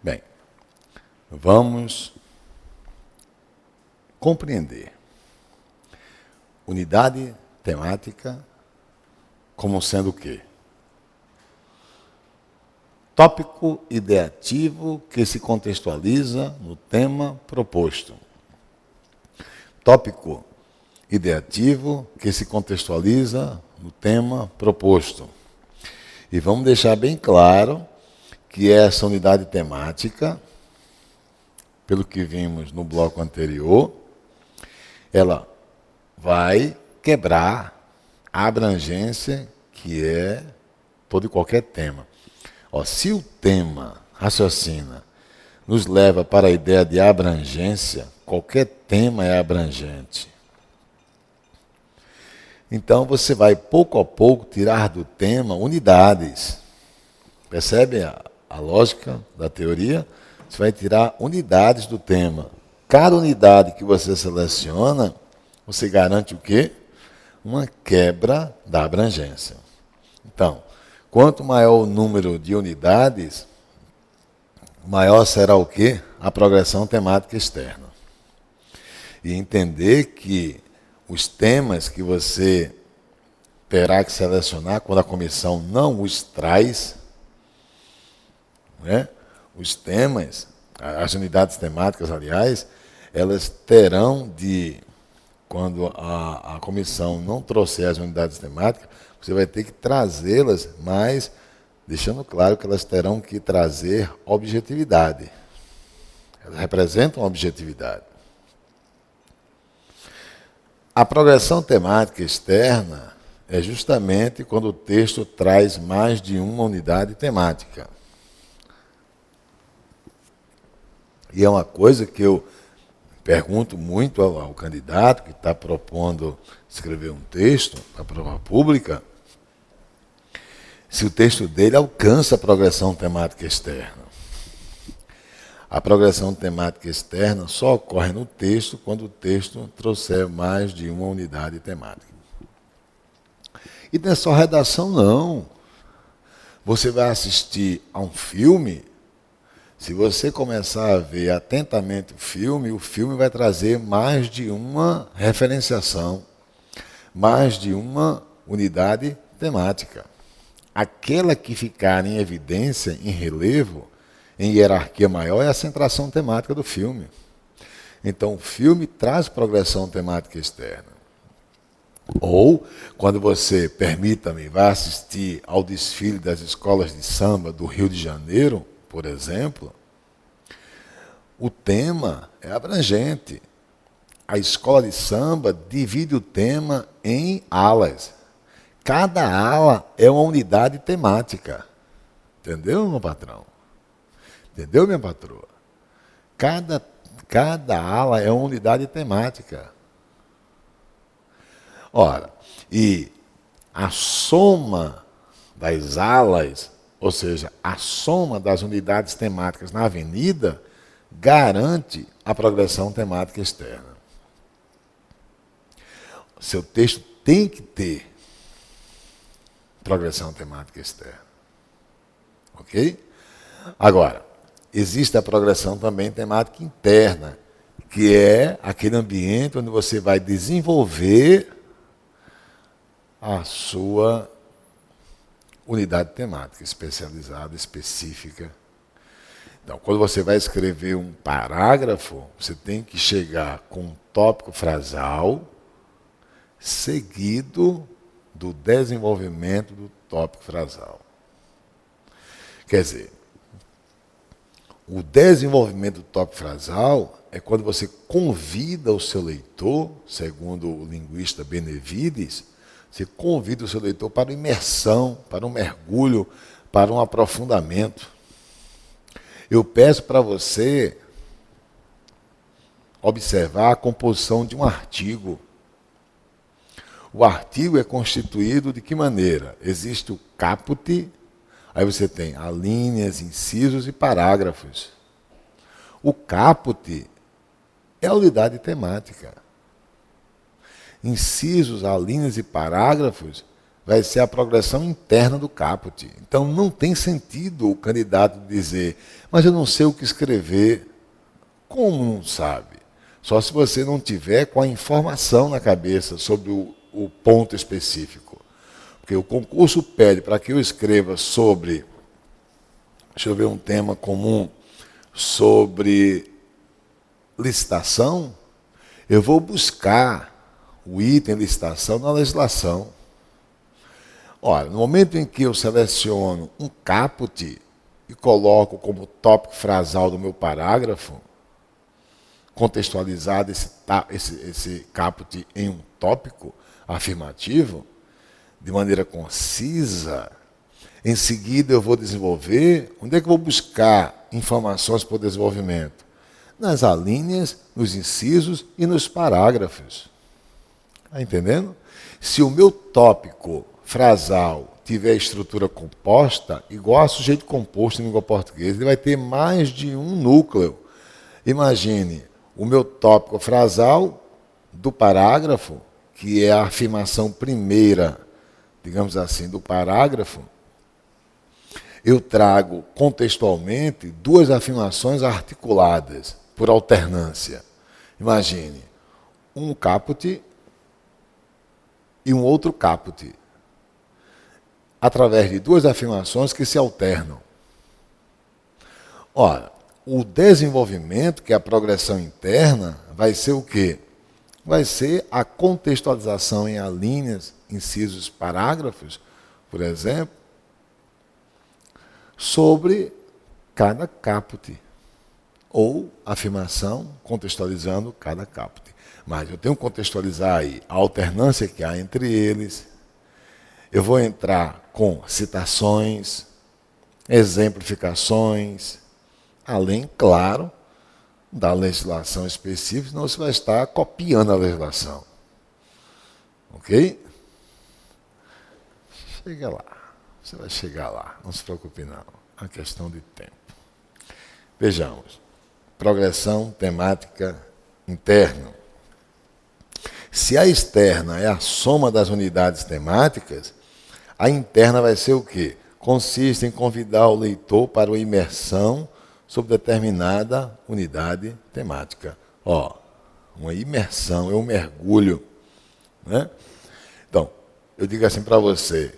Bem, vamos compreender. Unidade temática como sendo o quê? Tópico ideativo que se contextualiza no tema proposto. Tópico ideativo que se contextualiza no tema proposto. E vamos deixar bem claro que essa unidade temática, pelo que vimos no bloco anterior, ela vai quebrar a abrangência que é todo e qualquer tema. Se o tema, raciocina, nos leva para a ideia de abrangência, qualquer tema é abrangente. Então você vai pouco a pouco tirar do tema unidades. Percebe a lógica da teoria? Você vai tirar unidades do tema. Cada unidade que você seleciona, você garante o quê? Uma quebra da abrangência. Então, quanto maior o número de unidades, maior será o quê? A progressão temática externa. E entender que os temas que você terá que selecionar quando a comissão não os traz, né? Os temas, as unidades temáticas, aliás, elas terão de, quando a comissão não trouxer as unidades temáticas, você vai ter que trazê-las, mas deixando claro que elas terão que trazer objetividade. Elas representam objetividade. A progressão temática externa é justamente quando o texto traz mais de uma unidade temática. E é uma coisa que eu pergunto muito ao candidato que está propondo escrever um texto para a prova pública, se o texto dele alcança a progressão temática externa. A progressão temática externa só ocorre no texto quando o texto trouxer mais de uma unidade temática. E não é só redação, não. Você vai assistir a um filme, se você começar a ver atentamente o filme vai trazer mais de uma referenciação, mais de uma unidade temática. Aquela que ficar em evidência, em relevo, em hierarquia maior, é a centração temática do filme. Então, o filme traz progressão temática externa. Ou, quando você, permita-me, vai assistir ao desfile das escolas de samba do Rio de Janeiro, por exemplo, o tema é abrangente. A escola de samba divide o tema em alas. Cada ala é uma unidade temática. Entendeu, meu patrão? Entendeu, minha patroa? Cada ala é uma unidade temática. Ora, e a soma das alas, ou seja, a soma das unidades temáticas na avenida, garante a progressão temática externa. Seu texto tem que ter progressão temática externa. Ok? Agora, existe a progressão também temática interna, que é aquele ambiente onde você vai desenvolver a sua unidade temática especializada, específica. Então, quando você vai escrever um parágrafo, você tem que chegar com um tópico frasal seguido do desenvolvimento do tópico frasal. Quer dizer, o desenvolvimento do tópico frasal é quando você convida o seu leitor, segundo o linguista Benevides, você convida o seu leitor para uma imersão, para um mergulho, para um aprofundamento. Eu peço para você observar a composição de um artigo. O artigo é constituído de que maneira? Existe o caput, aí você tem alíneas, incisos e parágrafos. O caput é a unidade temática. Incisos, alíneas e parágrafos vai ser a progressão interna do caput. Então não tem sentido o candidato dizer, mas eu não sei o que escrever. Como não sabe? Só se você não tiver com a informação na cabeça sobre o ponto específico. Porque o concurso pede para que eu escreva sobre, deixa eu ver um tema comum, sobre licitação, eu vou buscar o item licitação na legislação. Ora, no momento em que eu seleciono um caput e coloco como tópico frasal do meu parágrafo, contextualizado esse caput em um tópico afirmativo, de maneira concisa, em seguida eu vou desenvolver. Onde é que eu vou buscar informações para o desenvolvimento? Nas alíneas, nos incisos e nos parágrafos. Está entendendo? Se o meu tópico frasal tiver estrutura composta, igual a sujeito composto em língua portuguesa, ele vai ter mais de um núcleo. Imagine o meu tópico frasal do parágrafo, que é a afirmação primeira, digamos assim, do parágrafo. Eu trago contextualmente duas afirmações articuladas por alternância. Imagine um caput e um outro caput, através de duas afirmações que se alternam. Ora, o desenvolvimento, que é a progressão interna, vai ser o quê? Vai ser a contextualização em alíneas, incisos, parágrafos, por exemplo, sobre cada caput, ou afirmação contextualizando cada caput. Mas eu tenho que contextualizar aí a alternância que há entre eles. Eu vou entrar com citações, exemplificações, além, claro, da legislação específica, senão você vai estar copiando a legislação. Ok? Chega lá. Você vai chegar lá. Não se preocupe, não. É uma questão de tempo. Vejamos. Progressão temática interna. Se a externa é a soma das unidades temáticas, a interna vai ser o quê? Consiste em convidar o leitor para uma imersão sobre determinada unidade temática. Uma imersão, é um mergulho. Né? Então, eu digo assim para você,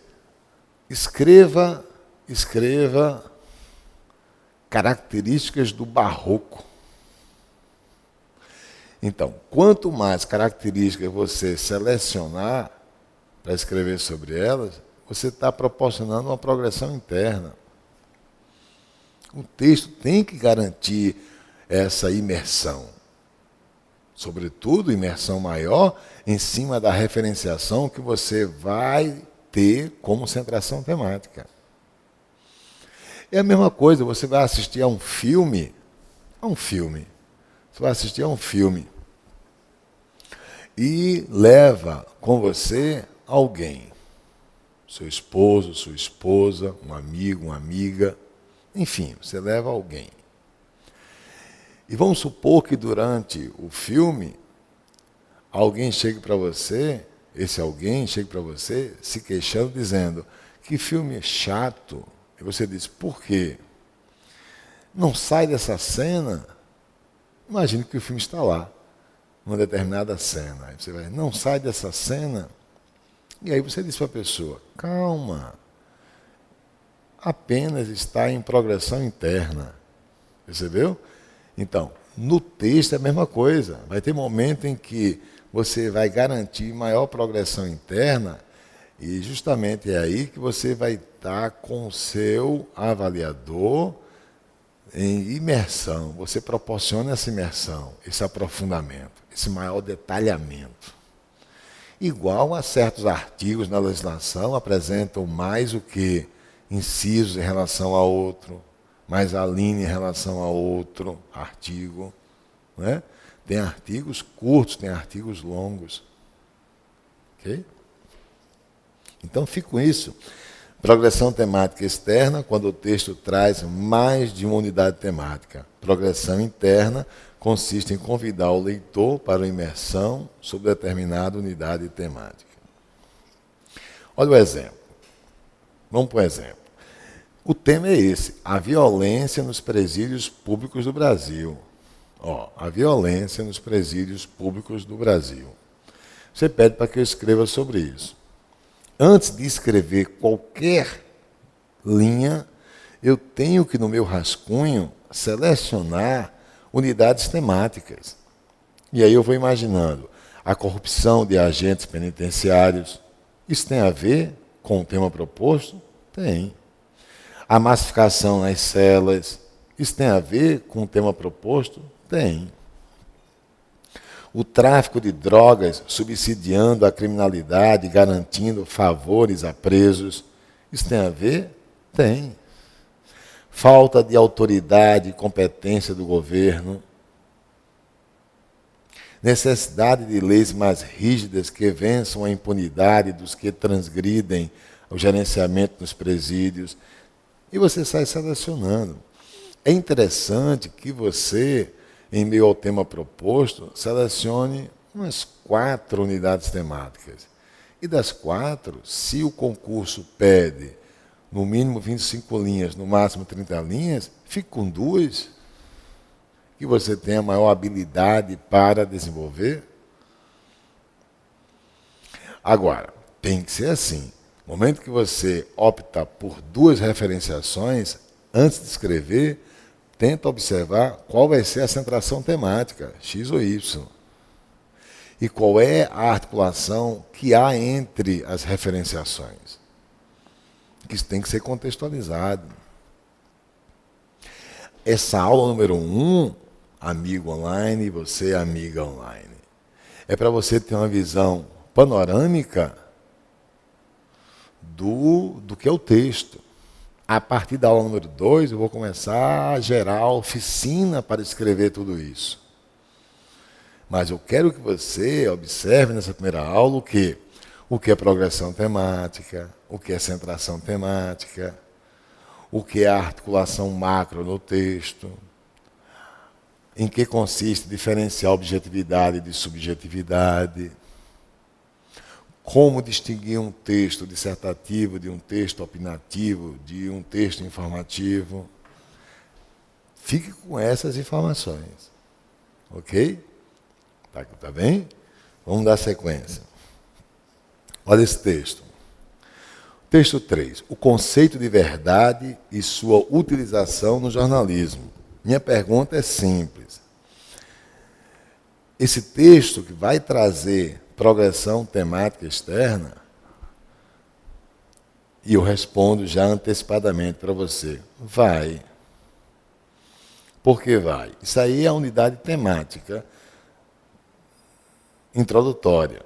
escreva características do barroco. Então, quanto mais características você selecionar para escrever sobre elas, você está proporcionando uma progressão interna. O texto tem que garantir essa imersão. Sobretudo, imersão maior em cima da referenciação que você vai ter como centração temática. É a mesma coisa, você vai assistir a um filme. Você vai assistir a um filme e leva com você alguém. Seu esposo, sua esposa, um amigo, uma amiga. Enfim, você leva alguém. E vamos supor que durante o filme, alguém chegue para você, esse alguém chegue para você se queixando, dizendo que filme chato. E você diz, por quê? Não sai dessa cena. Imagine que o filme está lá, numa determinada cena. Aí você vai, não sai dessa cena. E aí você diz para a pessoa, calma, apenas está em progressão interna. Percebeu? Então, no texto é a mesma coisa. Vai ter momento em que você vai garantir maior progressão interna e justamente é aí que você vai estar com o seu avaliador em imersão. Você proporciona essa imersão, esse aprofundamento, esse maior detalhamento. Igual a certos artigos na legislação apresentam mais o que? Incisos em relação a outro, mais a linha em relação a outro artigo. Né? Tem artigos curtos, tem artigos longos. Ok? Então, fique com isso. Progressão temática externa, quando o texto traz mais de uma unidade temática. Progressão interna consiste em convidar o leitor para uma imersão sobre determinada unidade temática. Olha o exemplo. Vamos para um exemplo. O tema é esse, a violência nos presídios públicos do Brasil. A violência nos presídios públicos do Brasil. Você pede para que eu escreva sobre isso. Antes de escrever qualquer linha, eu tenho que, no meu rascunho, selecionar unidades temáticas. E aí eu vou imaginando a corrupção de agentes penitenciários. Isso tem a ver com o tema proposto? Tem. A massificação nas celas. Isso tem a ver com o tema proposto? Tem. O tráfico de drogas subsidiando a criminalidade, garantindo favores a presos. Isso tem a ver? Tem. Falta de autoridade e competência do governo. Necessidade de leis mais rígidas que vençam a impunidade dos que transgridem o gerenciamento dos presídios. E você sai selecionando. É interessante que você, em meio ao tema proposto, selecione umas 4 unidades temáticas. E das 4, se o concurso pede no mínimo 25 linhas, no máximo 30 linhas, fique com 2 que você tenha maior habilidade para desenvolver. Agora, tem que ser assim. No momento que você opta por 2 referenciações, antes de escrever, tenta observar qual vai ser a centração temática, X ou Y. E qual é a articulação que há entre as referenciações. Isso tem que ser contextualizado. Essa aula número 1, amigo online, você amiga online, é para você ter uma visão panorâmica do que é o texto. A partir da aula número 2, eu vou começar a gerar a oficina para escrever tudo isso. Mas eu quero que você observe nessa primeira aula o que é progressão temática, o que é centração temática, o que é a articulação macro no texto, em que consiste diferenciar objetividade de subjetividade, como distinguir um texto dissertativo de um texto opinativo, de um texto informativo. Fique com essas informações. Ok? Tá bem? Vamos dar sequência. Olha esse texto. Texto 3. O conceito de verdade e sua utilização no jornalismo. Minha pergunta é simples. Esse texto que vai trazer progressão temática externa, e eu respondo já antecipadamente para você, vai. Por que vai? Isso aí é a unidade temática introdutória,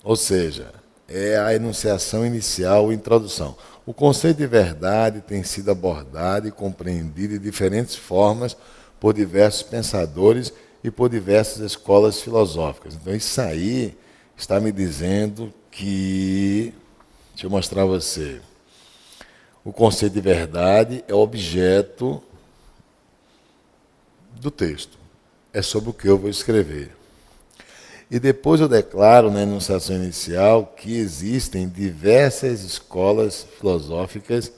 ou seja, é a enunciação inicial, introdução. O conceito de verdade tem sido abordado e compreendido de diferentes formas por diversos pensadores e por diversas escolas filosóficas. Então, isso aí está me dizendo que... Deixa eu mostrar a você. O conceito de verdade é objeto do texto. É sobre o que eu vou escrever. E depois eu declaro na enunciação inicial que existem diversas escolas filosóficas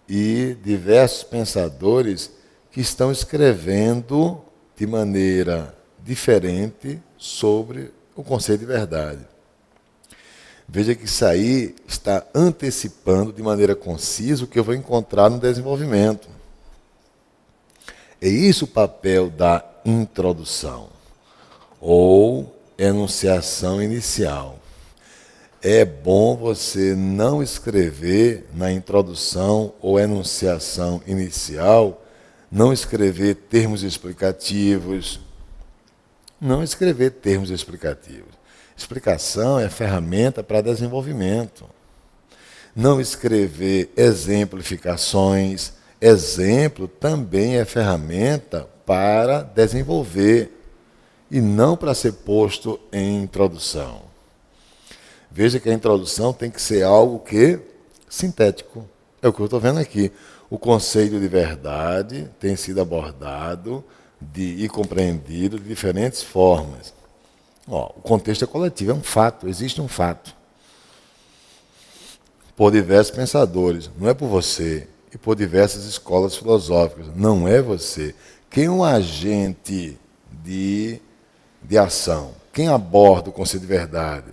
e diversos pensadores que estão escrevendo de maneira diferente sobre o conceito de verdade. Veja que isso aí está antecipando de maneira concisa o que eu vou encontrar no desenvolvimento. É isso o papel da introdução, ou enunciação inicial. É bom você não escrever na introdução ou enunciação inicial, não escrever termos explicativos. Não escrever termos explicativos. Explicação é ferramenta para desenvolvimento. Não escrever exemplificações. Exemplo também é ferramenta para desenvolver e não para ser posto em introdução. Veja que a introdução tem que ser algo que sintético. É o que eu estou vendo aqui. O conceito de verdade tem sido abordado e compreendido de diferentes formas. O contexto é coletivo, é um fato, existe um fato. por diversos pensadores, não é por você, e por diversas escolas filosóficas, não é você. Quem é um agente de ação? Quem aborda o conceito de verdade?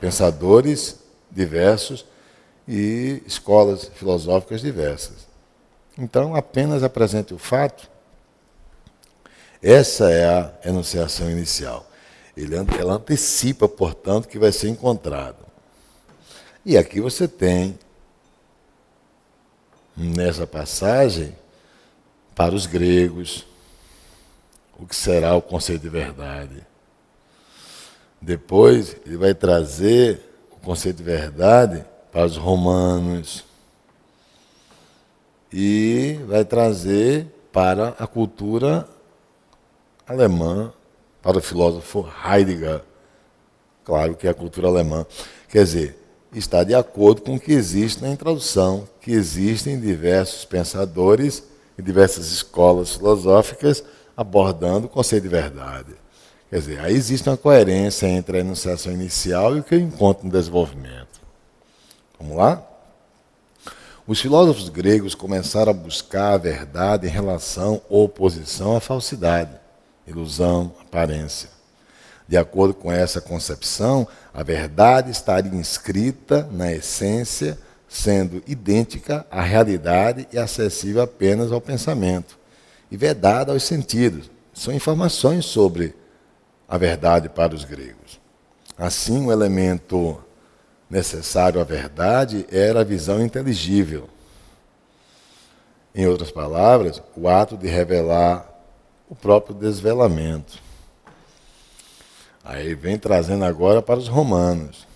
Pensadores diversos e escolas filosóficas diversas. Então, apenas apresente o fato. Essa é a enunciação inicial. Ela antecipa, portanto, o que vai ser encontrado. E aqui você tem, nessa passagem, para os gregos, o que será o conceito de verdade. Depois, ele vai trazer o conceito de verdade para os romanos e vai trazer para a cultura alemã, para o filósofo Heidegger. Claro que é a cultura alemã. Quer dizer, está de acordo com o que existe na introdução, que existem diversos pensadores e diversas escolas filosóficas abordando o conceito de verdade. Quer dizer, aí existe uma coerência entre a enunciação inicial e o que eu encontro no desenvolvimento. Vamos lá? Os filósofos gregos começaram a buscar a verdade em relação ou oposição à falsidade, ilusão, aparência. De acordo com essa concepção, a verdade estaria inscrita na essência, sendo idêntica à realidade e acessível apenas ao pensamento, e vedada aos sentidos. São informações sobre a verdade para os gregos. Assim, o elemento necessário à verdade era a visão inteligível. Em outras palavras, o ato de revelar o próprio desvelamento. Aí vem trazendo agora para os romanos.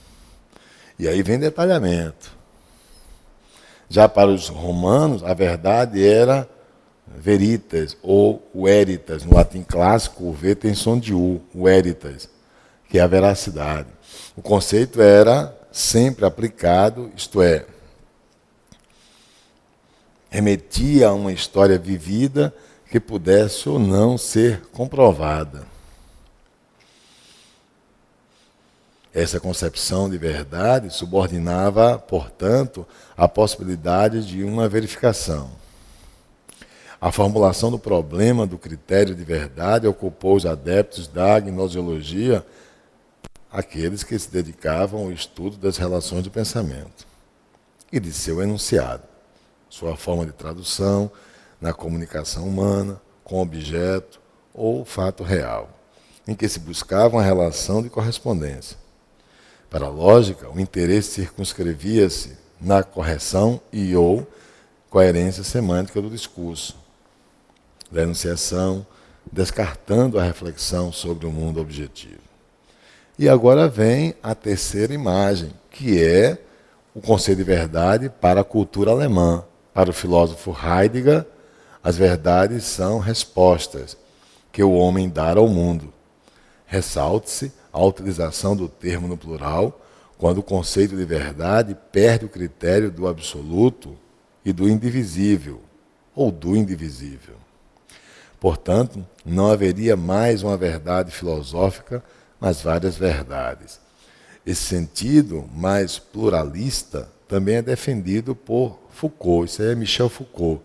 E aí vem detalhamento. Já para os romanos, a verdade era veritas ou veritas. No latim clássico, o V tem som de U, veritas, que é a veracidade. O conceito era sempre aplicado, isto é, remetia a uma história vivida que pudesse ou não ser comprovada. Essa concepção de verdade subordinava, portanto, a possibilidade de uma verificação. A formulação do problema do critério de verdade ocupou os adeptos da gnosiologia, aqueles que se dedicavam ao estudo das relações do pensamento e de seu enunciado, sua forma de tradução na comunicação humana, com objeto ou fato real, em que se buscava uma relação de correspondência. Para a lógica, o interesse circunscrevia-se na correção e ou coerência semântica do discurso, da enunciação, descartando a reflexão sobre o mundo objetivo. E agora vem a terceira imagem, que é o conceito de verdade para a cultura alemã. Para o filósofo Heidegger, as verdades são respostas que o homem dá ao mundo. Ressalte-se a utilização do termo no plural, quando o conceito de verdade perde o critério do absoluto e do indivisível, ou do indivisível. Portanto, não haveria mais uma verdade filosófica, mas várias verdades. Esse sentido mais pluralista também é defendido por Foucault, isso aí é Michel Foucault,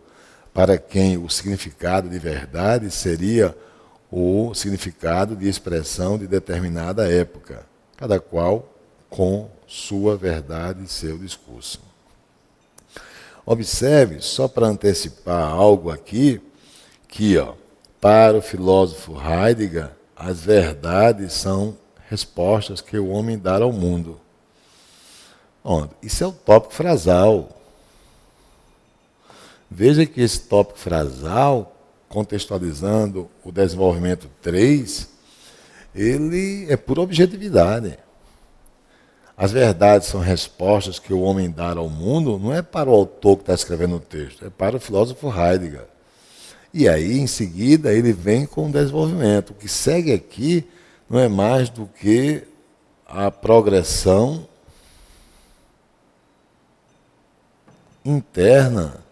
para quem o significado de verdade seria o significado de expressão de determinada época, cada qual com sua verdade e seu discurso. Observe, só para antecipar algo aqui, que para o filósofo Heidegger, as verdades são respostas que o homem dá ao mundo. Isso é o tópico frasal. Veja que esse tópico frasal, contextualizando o desenvolvimento 3, ele é pura objetividade. As verdades são respostas que o homem dá ao mundo, não é para o autor que está escrevendo o texto, é para o filósofo Heidegger. E aí, em seguida, ele vem com o desenvolvimento. O que segue aqui não é mais do que a progressão interna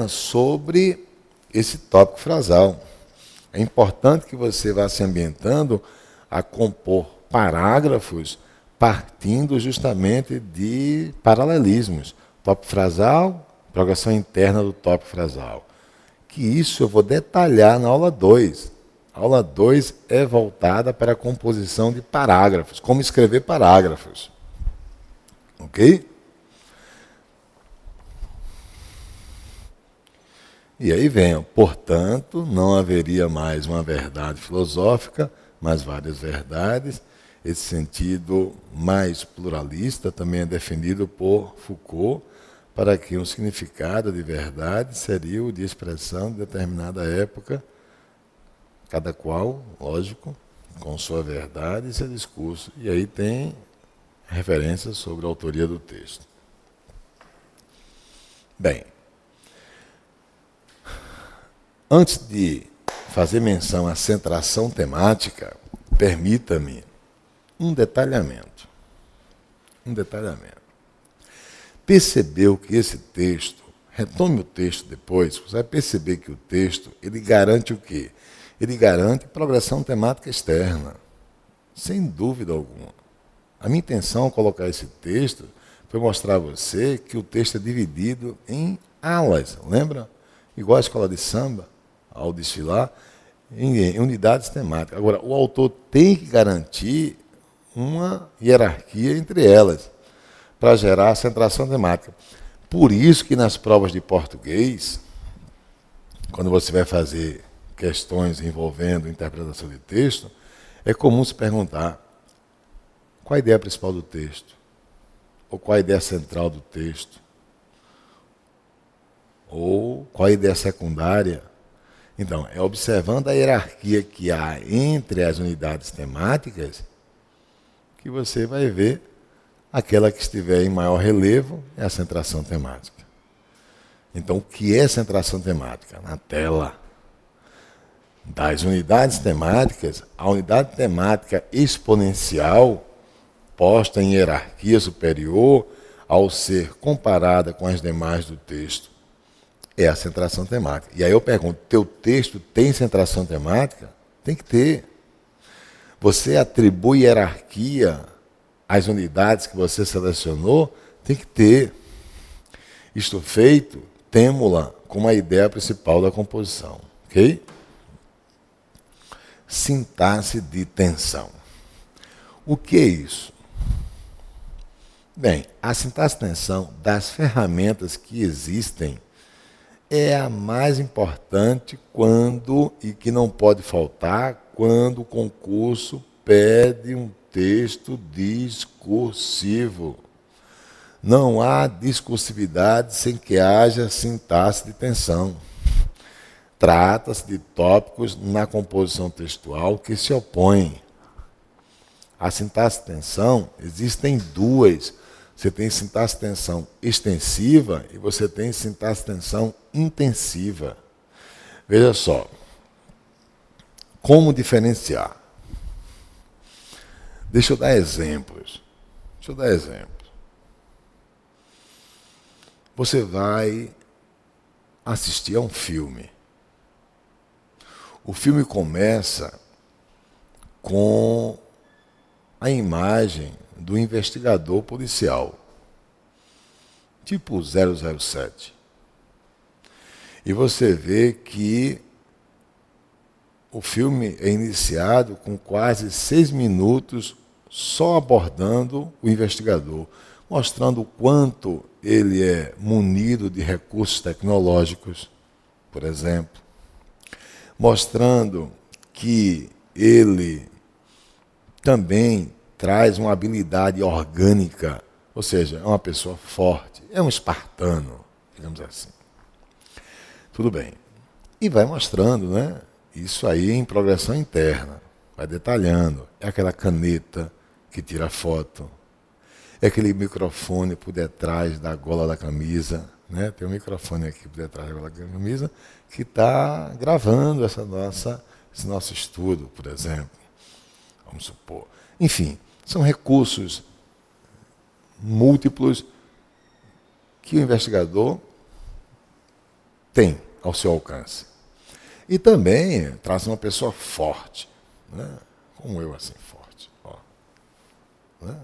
sobre esse tópico frasal. É importante que você vá se ambientando a compor parágrafos partindo justamente de paralelismos. Tópico frasal, progressão interna do tópico frasal. Que isso eu vou detalhar na aula 2. A aula 2 é voltada para a composição de parágrafos, como escrever parágrafos. Ok? E aí vem, portanto, não haveria mais uma verdade filosófica, mas várias verdades. Esse sentido mais pluralista também é definido por Foucault, para que um significado de verdade seria o de expressão de determinada época, cada qual, lógico, com sua verdade e seu discurso. E aí tem referências sobre a autoria do texto. Bem, antes de fazer menção à centração temática, permita-me um detalhamento. Percebeu que esse texto, retome o texto depois, você vai perceber que o texto, ele garante o quê? Ele garante progressão temática externa, sem dúvida alguma. A minha intenção ao colocar esse texto foi mostrar a você que o texto é dividido em alas, lembra? Igual a escola de samba, ao desfilar, em unidades temáticas. Agora, o autor tem que garantir uma hierarquia entre elas, para gerar a centração temática. Por isso que nas provas de português, quando você vai fazer questões envolvendo interpretação de texto, é comum se perguntar qual a ideia principal do texto, ou qual a ideia central do texto, ou qual a ideia secundária. Então, é observando a hierarquia que há entre as unidades temáticas que você vai ver aquela que estiver em maior relevo é a centração temática. Então, o que é centração temática? Na tela. Das unidades temáticas, a unidade temática exponencial, posta em hierarquia superior, ao ser comparada com as demais do texto, é a centração temática. E aí eu pergunto, teu texto tem centração temática? Tem que ter. Você atribui hierarquia às unidades que você selecionou? Tem que ter. Isto feito, temo-la como a ideia principal da composição. Ok? Sintaxe de tensão. O que é isso? Bem, a sintaxe de tensão, das ferramentas que existem, é a mais importante quando, e que não pode faltar, quando o concurso pede um texto discursivo. Não há discursividade sem que haja sintaxe de tensão. Trata-se de tópicos na composição textual que se opõem. A sintaxe de tensão, existem duas. Você tem sintaxe de tensão extensiva e você tem sintaxe de tensão intensiva. Veja só, como diferenciar? Deixa eu dar exemplos. Você vai assistir a um filme. O filme começa com a imagem do investigador policial, tipo 007. E você vê que o filme é iniciado com quase 6 minutos só abordando o investigador, mostrando o quanto ele é munido de recursos tecnológicos, por exemplo, mostrando que ele também traz uma habilidade orgânica, ou seja, é uma pessoa forte, é um espartano, digamos assim. Tudo bem. E vai mostrando, né? Isso aí em progressão interna, vai detalhando. É aquela caneta que tira foto, é aquele microfone por detrás da gola da camisa, né? Tem um microfone aqui por detrás da gola da camisa que está gravando esse nosso estudo, por exemplo. Vamos supor. Enfim, são recursos múltiplos que o investigador tem ao seu alcance. E também traz uma pessoa forte, né? Como eu, assim, forte. Ó, né?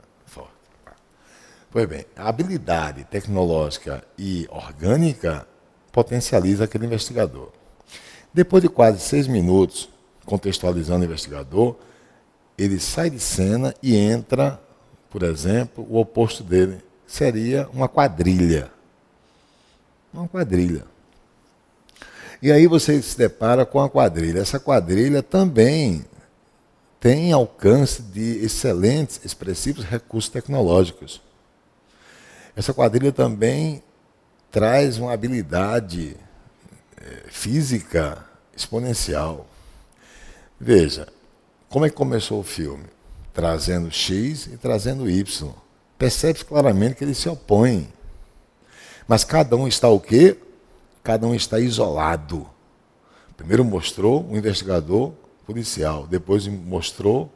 Pois bem, a habilidade tecnológica e orgânica potencializa aquele investigador. Depois de quase 6 minutos, contextualizando o investigador, ele sai de cena e entra, por exemplo, o oposto dele, que seria uma quadrilha. Uma quadrilha. E aí você se depara com a quadrilha. Essa quadrilha também tem alcance de excelentes, expressivos recursos tecnológicos. Essa quadrilha também traz uma habilidade física exponencial. Veja, como é que começou o filme? Trazendo X e trazendo Y. Percebe claramente que eles se opõem. Mas cada um está o quê? Cada um está isolado. Primeiro mostrou o investigador policial, depois mostrou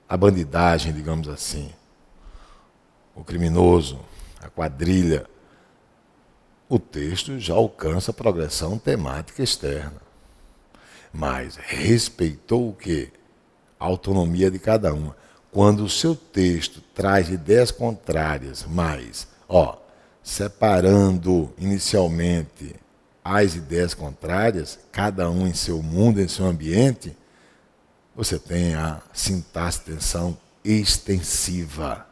a bandidagem, digamos assim, o criminoso, a quadrilha. O texto já alcança a progressão temática externa, mas respeitou o quê? A autonomia de cada uma. Quando o seu texto traz ideias contrárias, mas, separando inicialmente as ideias contrárias, cada um em seu mundo, em seu ambiente, você tem a sintaxe-tensão extensiva.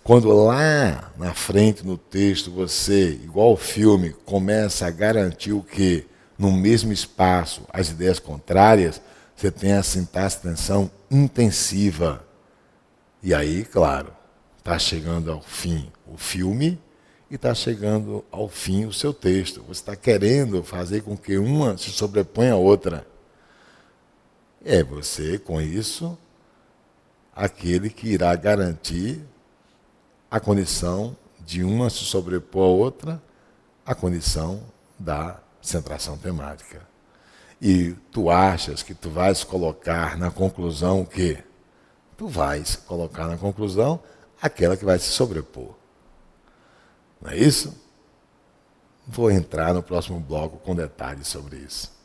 Quando lá na frente no texto você, igual ao filme, começa a garantir o quê? No mesmo espaço as ideias contrárias, você tem a sintaxe-tensão intensiva. E aí, claro, está chegando ao fim o filme e está chegando ao fim o seu texto. Você está querendo fazer com que uma se sobreponha à outra. É você, com isso, aquele que irá garantir a condição de uma se sobrepor à outra, a condição da centração temática. E tu achas que tu vais colocar na conclusão o quê? Tu vais colocar na conclusão aquela que vai se sobrepor. Não é isso? Vou entrar no próximo bloco com detalhes sobre isso.